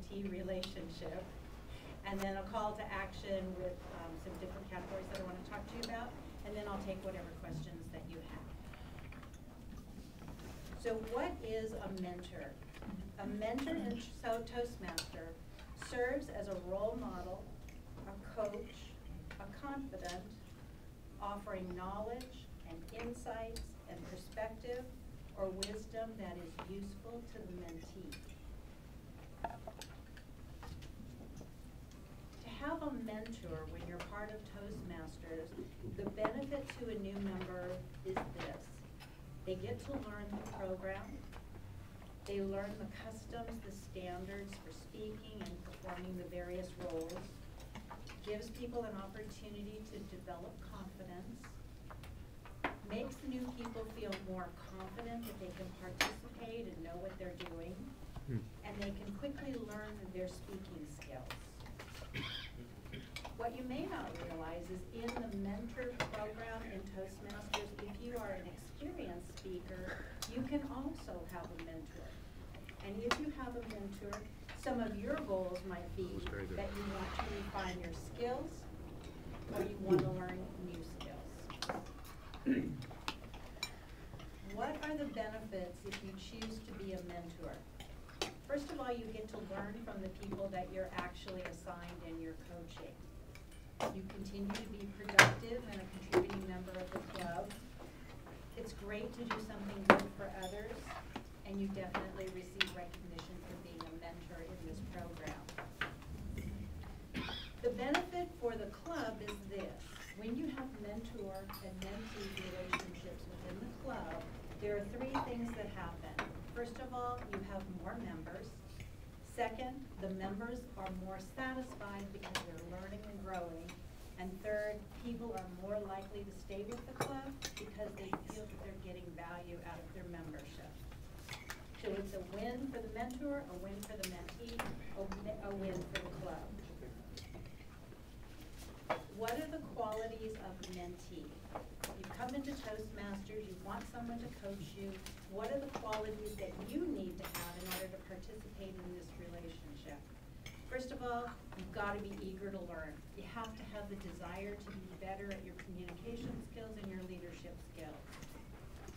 mentee relationship, and then a call to action with some different categories that I want to talk to you about, and then I'll take whatever questions that you have. So what is a mentor? A mentor in Toastmaster serves as a role model, a coach, a confidant, offering knowledge and insights and perspective or wisdom that is useful to the mentee. To have a mentor when you're part of Toastmasters, the benefit to a new member is this. They get to learn the program. They learn the customs, the standards for speaking and performing the various roles. Gives people an opportunity to develop confidence. Makes the new people feel more confident that they can participate and know what they're doing. And they can quickly learn their speaking skills. What you may not realize is in the mentor program in Toastmasters, if you are an experienced speaker, you can also have a mentor. And if you have a mentor, some of your goals might be that you want to refine your skills or you want to learn new skills. What are the benefits if you choose to be a mentor? First of all, you get to learn from the people that you're actually assigned in your coaching. You continue to be productive and a contributing member of the club. It's great to do something good for others, and you definitely receive recognition for being a mentor in this program. The benefit for the club is this. When you have mentor and mentee relationships within the club, there are three things that happen. First of all, you have more members. Second, the members are more satisfied because they're learning and growing. And third, people are more likely to stay with the club because they feel that they're getting value out of their membership. So it's a win for the mentor, a win for the mentee, a win for the club. What are the qualities of a mentee? You come into Toastmasters, you want someone to coach you. What are the qualities that you need to have in order to participate in this relationship? First of all, you've got to be eager to learn. You have to have the desire to be better at your communication skills and your leadership skills.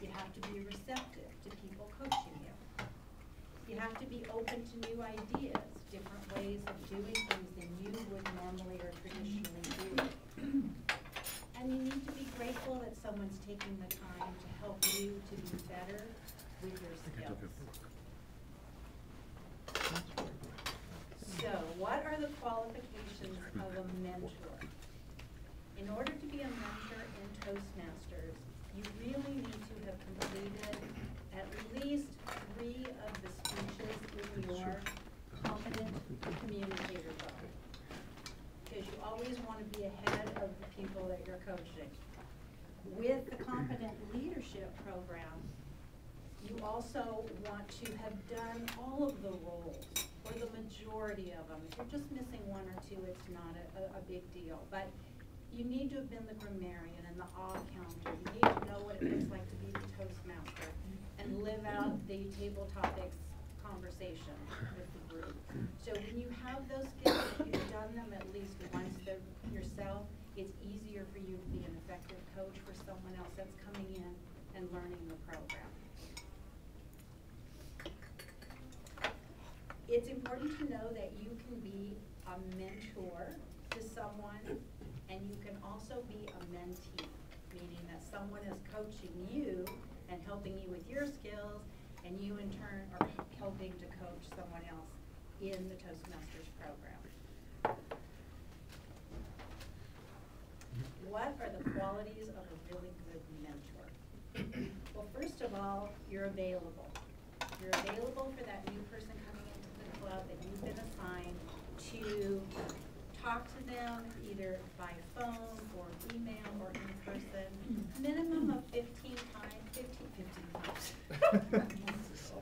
You have to be receptive to people coaching you. You have to be open to new ideas, different ways of doing things than you would normally or traditionally do. And you need to be grateful that someone's taking the time to help you to be better with your skills. So, what are the qualifications of a mentor? In order to be a mentor in Toastmasters, you really need to have completed at least 3 of the speeches in your competent communicator book. Because you always want to be ahead of the people that you're coaching. With the competent leadership program, you also want to have done all of the roles, or the majority of them. If you're just missing 1 or 2, it's not a big deal. But you need to have been the grammarian and the counter. You need to know what it looks like to be the Toastmaster and live out the table topics conversation with the group. So when you have those skills, if you've done them at least once yourself, it's easier for you to be an effective coach for someone else that's coming in and learning the program. It's important to know that you can be a mentor to someone, and you can also be a mentee, meaning that someone is coaching you and helping you with your skills, and you in turn are helping to coach someone else in the Toastmasters program. What are the qualities of a really good mentor? Well, first of all, you're available. You're available for that new person coming into the club that you've been assigned to talk to them either by phone or email or in person. Minimum of 15 times.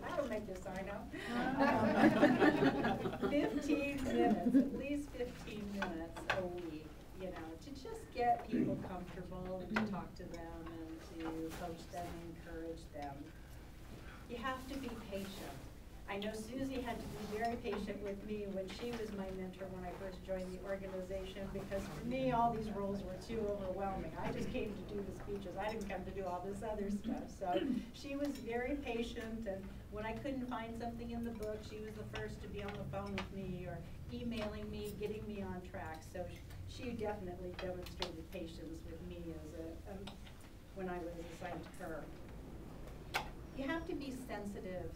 that'll make you sign up. 15 minutes, at least 15 minutes a week, you know, to just get people comfortable and to talk to them and to coach them and encourage them. You have to be patient. I know Susie had to be very patient with me when she was my mentor when I first joined the organization, because for me, all these roles were too overwhelming. I just came to do the speeches. I didn't come to do all this other stuff. So she was very patient, and when I couldn't find something in the book, she was the first to be on the phone with me or emailing me, getting me on track. So she definitely demonstrated patience with me as when I was assigned to her. You have to be sensitive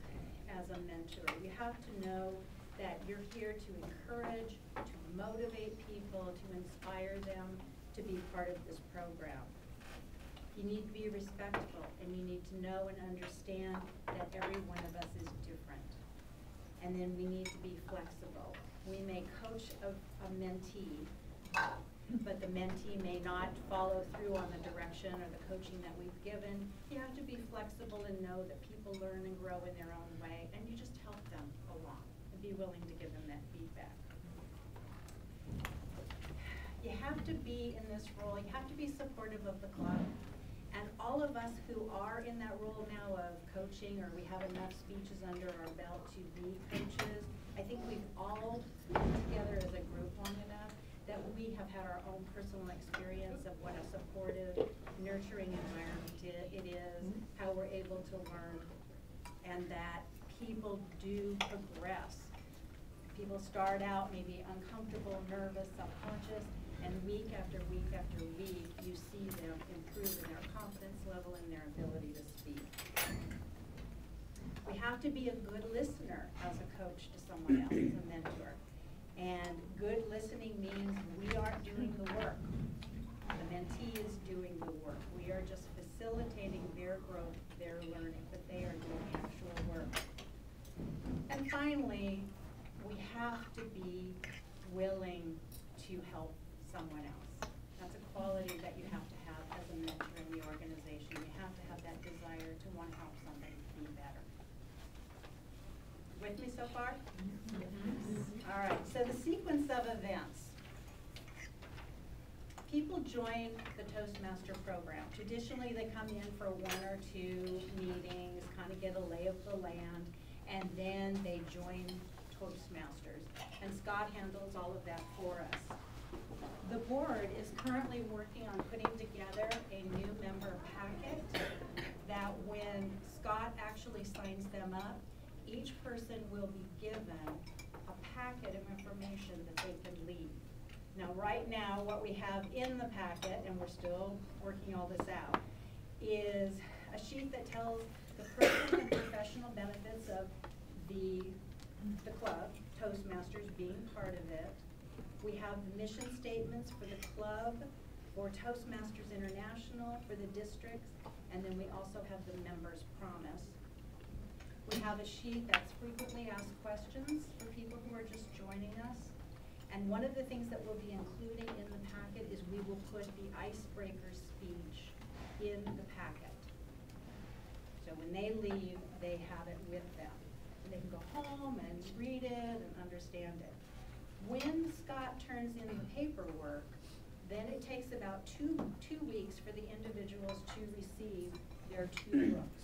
as a mentor. You have to know that you're here to encourage, to motivate people, to inspire them to be part of this program. You need to be respectful, and you need to know and understand that every one of us is different. And then we need to be flexible. We may coach a mentee, but the mentee may not follow through on the direction or the coaching that we've given. You have to be flexible and know that people learn and grow in their own way, and you just help them along and be willing to give them that feedback. You have to be in this role, you have to be supportive of the club. And all of us who are in that role now of coaching, or we have enough speeches under our belt to be coaches, I think we've all come together as a group long enough that we have had our own personal experience of what a supportive, nurturing environment it is, how we're able to learn, and that people do progress. People start out maybe uncomfortable, nervous, subconscious, and week after week after week, you see them improve in their confidence level and their ability to speak. We have to be a good listener as a coach to someone else, as a mentor. And good listening means we aren't doing the work. The mentee is doing the work. We are just facilitating their growth, their learning, but they are doing the actual work. And finally, we have to be willing to help someone else. That's a quality that you have to have as a mentor in the organization. You have to have that desire to want to help somebody be better. With me so far? Yes. All right, so the sequence of events. People join the Toastmaster program. Traditionally, they come in for 1 or 2 meetings, kind of get a lay of the land, and then they join Toastmasters. And Scott handles all of that for us. The board is currently working on putting together a new member packet that when Scott actually signs them up, each person will be given a packet of information that they can leave. Now, right now, what we have in the packet, and we're still working all this out, is a sheet that tells the personal and professional benefits of the club, Toastmasters being part of it. We have the mission statements for the club, for Toastmasters International, for the districts, and then we also have the members' promise. We have a sheet that's frequently asked questions for people who are just joining us. And one of the things that we'll be including in the packet is we will put the icebreaker speech in the packet. So when they leave, they have it with them. And they can go home and read it and understand it. When Scott turns in the paperwork, then it takes about two weeks for the individuals to receive their 2 books.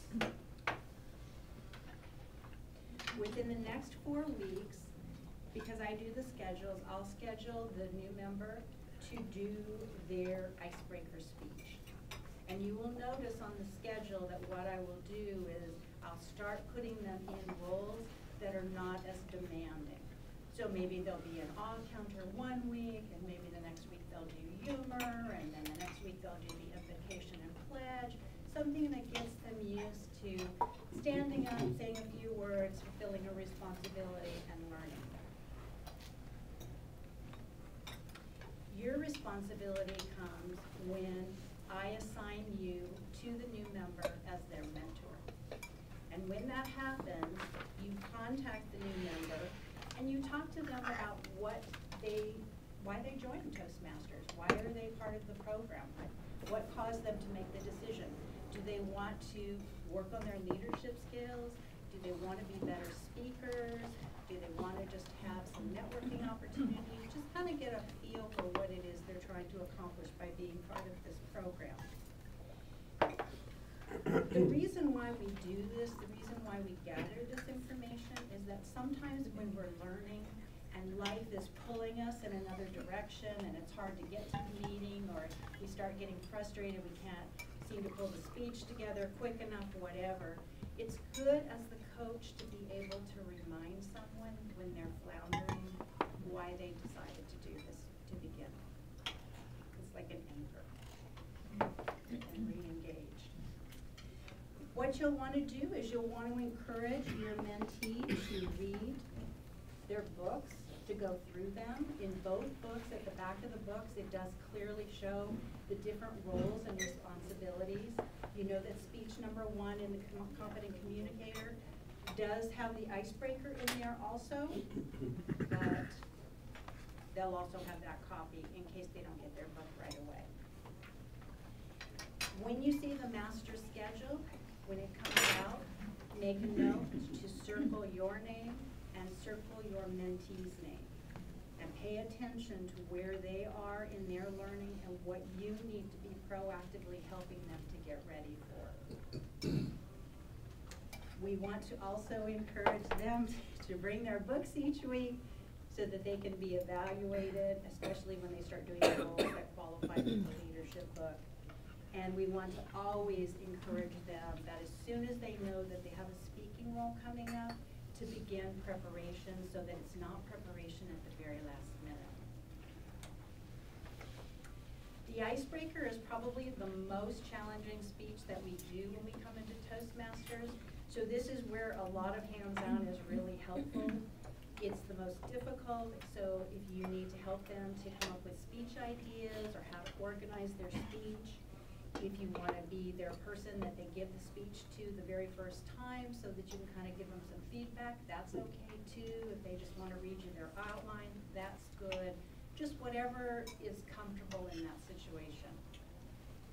Within the next 4 weeks, because I do the schedules, I'll schedule the new member to do their icebreaker speech. And you will notice on the schedule that what I will do is I'll start putting them in roles that are not as demanding. So maybe there'll be an awe counter 1 week, and maybe the next week they'll do humor, and then the next week they'll do the invocation and pledge, something that gets them used to standing up, saying a few words, fulfilling a responsibility, and learning. Your responsibility comes when I assign you to the new member as their mentor. And when that happens, you contact the new member and you talk to them about why they joined Toastmasters. Why are they part of the program? What caused them to make the decision? Do they want to work on their leadership skills? Do they want to be better speakers? Do they want to just have some networking opportunities? Just kind of get a feel for what it is they're trying to accomplish by being part of this program. The reason why we do this, the reason why we gather this information is sometimes when we're learning and life is pulling us in another direction and it's hard to get to the meeting, or we start getting frustrated, we can't seem to pull the speech together quick enough, whatever. It's good as the coach to be able to remind someone when they're floundering why they decided to do this to begin with. It's like an anchor and re-engage. What you'll want to do is you'll want to encourage your mentee to read their books, to go through them. In both books, at the back of the books, it does clearly show the different roles and responsibilities. You know that speech number 1 in the Competent Communicator does have the icebreaker in there also, but they'll also have that copy in case they don't get their book right away. When you see the master schedule, when it comes out, make a note to circle your name and circle your mentee's name. And pay attention to where they are in their learning and what you need to be proactively helping them to get ready for. We want to also encourage them to bring their books each week so that they can be evaluated, especially when they start doing roles that qualify for the leadership book. And we want to always encourage them that as soon as they know that they have a speaking role coming up, to begin preparation so that it's not preparation at the very last minute. The icebreaker is probably the most challenging speech that we do when we come into Toastmasters. So this is where a lot of hands-on is really helpful. It's the most difficult, so if you need to help them to come up with speech ideas or how to organize their speech, if you want to be their person that they give the speech to the very first time so that you can kind of give them some feedback, that's okay too. If they just want to read you their outline, that's good. Just whatever is comfortable in that situation.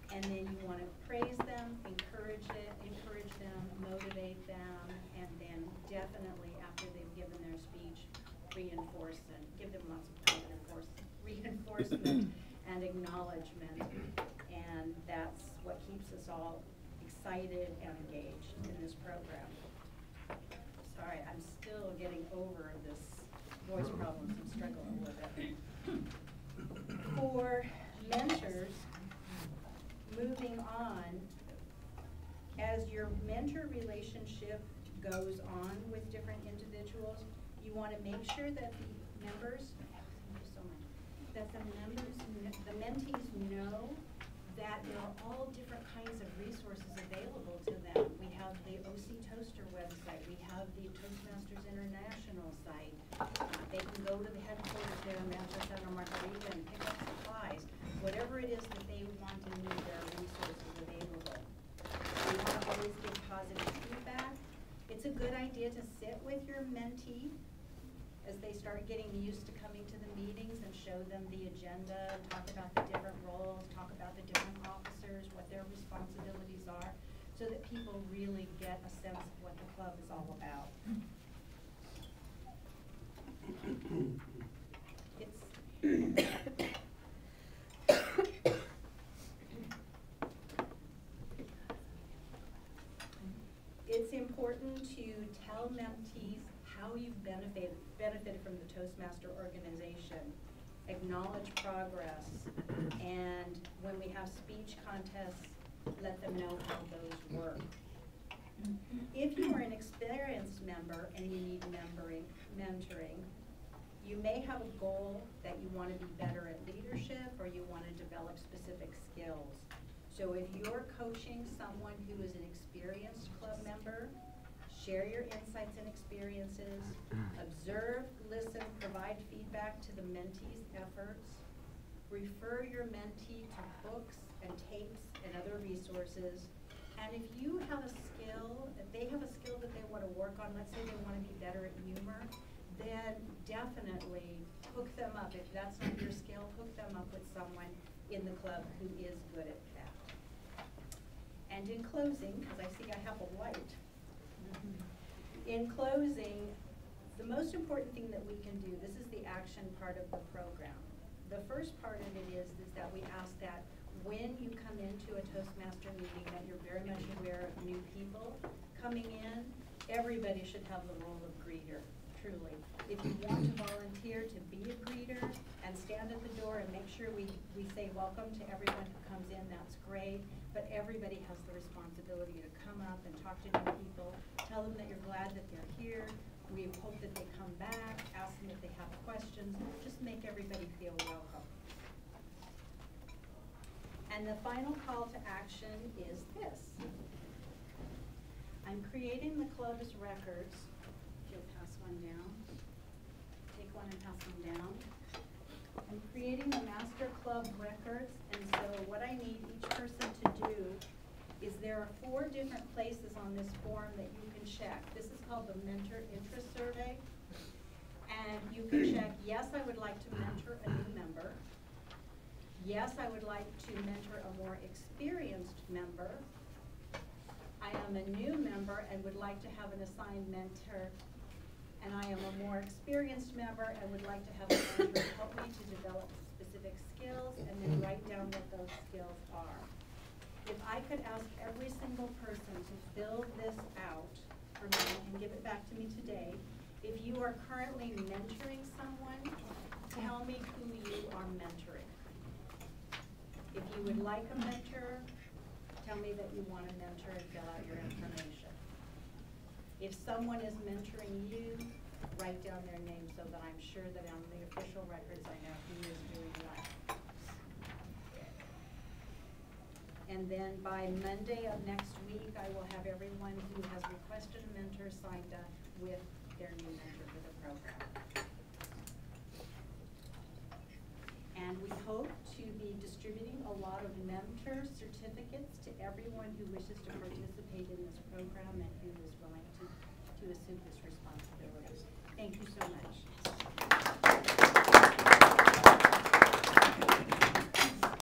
And then you want to praise them, encourage them, motivate them, and then definitely after they've given their speech, reinforce and give them lots of reinforcement and acknowledgement. And that's what keeps us all excited and engaged in this program. Sorry, I'm still getting over this voice problems. I'm struggling with it. For mentors, moving on, as your mentor relationship goes on with different individuals, you want to make sure that the members, that the mentees know that there are all different kinds of resources available to them. We have the OC Toaster website. We have the Toastmasters International site. They can go to the headquarters there in Manchester or Margarita and pick up supplies. Whatever it is that they want and need, there are resources available. We want to always give positive feedback. It's a good idea to sit with your mentee as they start getting used to coming to the meetings and show them the agenda, talk about the different roles, talk about the different officers, what their responsibilities are, so that people really get a sense of what the club is all about. It's important to tell mentees how you've benefited from the Toastmaster organization, acknowledge progress, and when we have speech contests, let them know how those work. If you are an experienced member and you need mentoring, you may have a goal that you want to be better at leadership or you want to develop specific skills. So if you're coaching someone who is an experienced club member, share your insights and experiences, observe, listen, provide feedback to the mentee's efforts, refer your mentee to books and tapes and other resources, and if you have a skill, if they have a skill that they want to work on, let's say they want to be better at humor, then definitely hook them up. If that's not your skill, hook them up with someone in the club who is good at that. And in closing, because I see I have a light, in closing, the most important thing that we can do, this is the action part of the program. The first part of it is that we ask that when you come into a Toastmaster meeting that you're very much aware of new people coming in. Everybody should have the role of greeter. truly. If you want to volunteer to be a greeter and stand at the door and make sure we say welcome to everyone who comes in, that's great. But everybody has the responsibility to come up and talk to new people, tell them that you're glad that they're here. We hope that they come back, ask them if they have questions, just make everybody feel welcome. And the final call to action is this. I'm creating the club's records. If you'll pass one down. Take one and pass one down. I'm creating the master club records, and so what I need each person to do is there are 4 different places on this form that you can check. This is called the Mentor Interest Survey. And you can check, yes, I would like to mentor a new member. Yes, I would like to mentor a more experienced member. I am a new member and would like to have an assigned mentor. And I am a more experienced member and would like to have a mentor help me to develop specific skills and then write down what those skills are. If I could ask every single person to fill this out for me and give it back to me today, if you are currently mentoring someone, tell me who you are mentoring. If you would like a mentor, tell me that you want a mentor and fill out your information. If someone is mentoring you, write down their name so that I'm sure that on the official records I know who is doing what. And then by Monday of next week, I will have everyone who has requested a mentor signed up with their new mentor for the program. And we hope to be distributing a lot of mentor certificates to everyone who wishes to participate in this program and who is willing to assume this responsibility. Thank you so much.